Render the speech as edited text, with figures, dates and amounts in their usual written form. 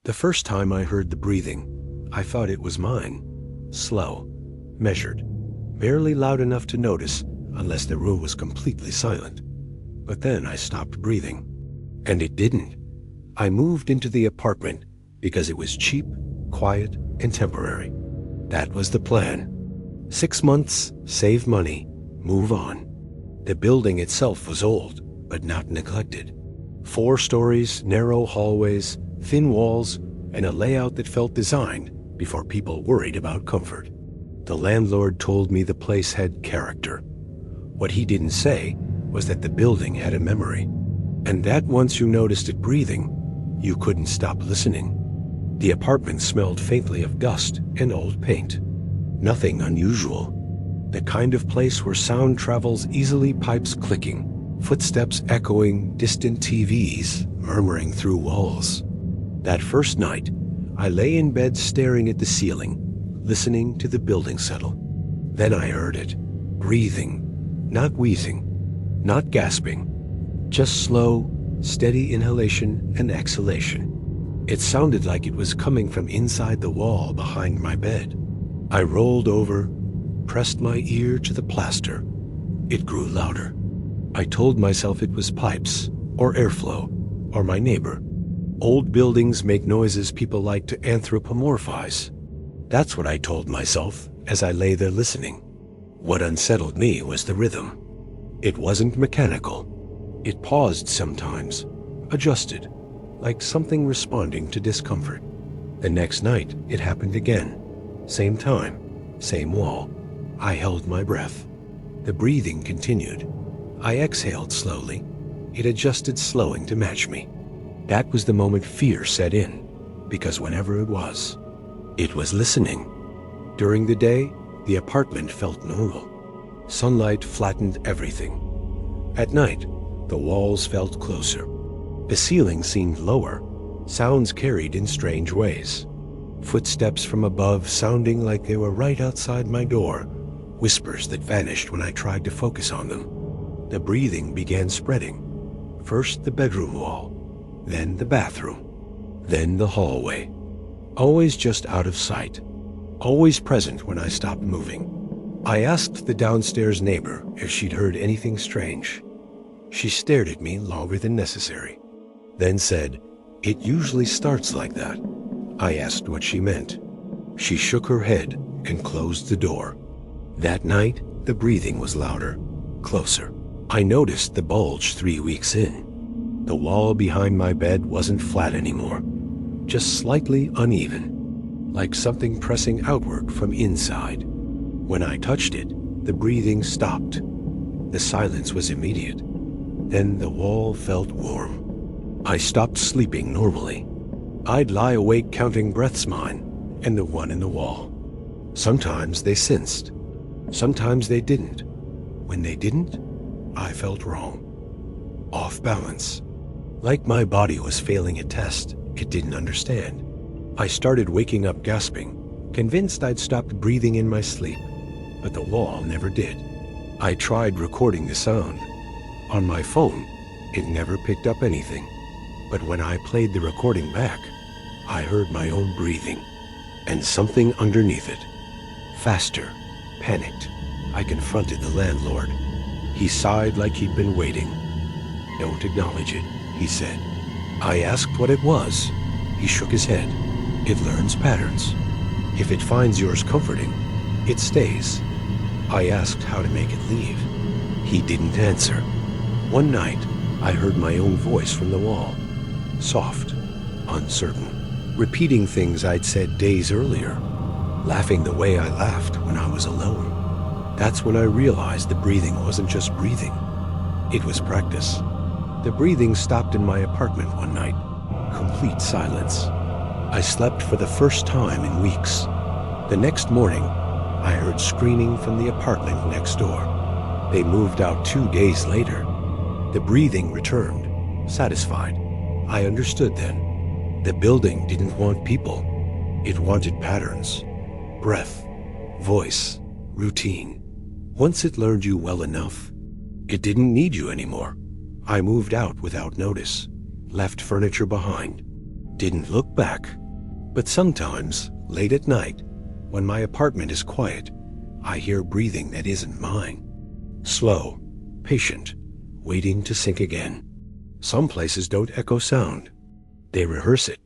The first time I heard the breathing, I thought it was mine. Slow, measured, barely loud enough to notice unless the room was completely silent. But then I stopped breathing. And it didn't. I moved into the apartment because it was cheap, quiet, and temporary. That was the plan. 6 months, save money, move on. The building itself was old, but not neglected. 4 stories, narrow hallways, thin walls, and a layout that felt designed before people worried about comfort. The landlord told me the place had character. What he didn't say was that the building had a memory, and that once you noticed it breathing, you couldn't stop listening. The apartment smelled faintly of dust and old paint. Nothing unusual. The kind of place where sound travels easily, pipes clicking, footsteps echoing, distant TVs murmuring through walls. That first night, I lay in bed staring at the ceiling, listening to the building settle. Then I heard it, breathing, not wheezing, not gasping, just slow, steady inhalation and exhalation. It sounded like it was coming from inside the wall behind my bed. I rolled over, pressed my ear to the plaster. It grew louder. I told myself it was pipes, or airflow, or my neighbor. Old buildings make noises people like to anthropomorphize. That's what I told myself as I lay there listening. What unsettled me was the rhythm. It wasn't mechanical. It paused sometimes, adjusted, like something responding to discomfort. The next night, it happened again. Same time, same wall. I held my breath. The breathing continued. I exhaled slowly. It adjusted, slowing to match me. That was the moment fear set in, because whenever it was listening. During the day, the apartment felt normal. Sunlight flattened everything. At night, the walls felt closer. The ceiling seemed lower. Sounds carried in strange ways. Footsteps from above sounding like they were right outside my door. Whispers that vanished when I tried to focus on them. The breathing began spreading. First the bedroom wall, then the bathroom, then the hallway. Always just out of sight. Always present when I stopped moving. I asked the downstairs neighbor if she'd heard anything strange. She stared at me longer than necessary, then said, "It usually starts like that." I asked what she meant. She shook her head and closed the door. That night, the breathing was louder, closer. I noticed the bulge 3 weeks in. The wall behind my bed wasn't flat anymore, just slightly uneven, like something pressing outward from inside. When I touched it, the breathing stopped. The silence was immediate. Then the wall felt warm. I stopped sleeping normally. I'd lie awake counting breaths, mine and the one in the wall. Sometimes they sensed. Sometimes they didn't. When they didn't, I felt wrong. Off balance. Like my body was failing a test it didn't understand. I started waking up gasping, convinced I'd stopped breathing in my sleep, but the wall never did. I tried recording the sound. On my phone, it never picked up anything. But when I played the recording back, I heard my own breathing, and something underneath it. Faster, panicked, I confronted the landlord. He sighed like he'd been waiting. "Don't acknowledge it," he said. I asked what it was. He shook his head. "It learns patterns. If it finds yours comforting, it stays." I asked how to make it leave. He didn't answer. One night, I heard my own voice from the wall. Soft, uncertain, repeating things I'd said days earlier, laughing the way I laughed when I was alone. That's when I realized the breathing wasn't just breathing. It was practice. The breathing stopped in my apartment one night. Complete silence. I slept for the first time in weeks. The next morning, I heard screaming from the apartment next door. They moved out 2 days later. The breathing returned, satisfied. I understood then. The building didn't want people. It wanted patterns. Breath, voice, routine. Once it learned you well enough, it didn't need you anymore. I moved out without notice, left furniture behind, didn't look back. But sometimes, late at night, when my apartment is quiet, I hear breathing that isn't mine. Slow, patient, waiting to sink again. Some places don't echo sound. They rehearse it.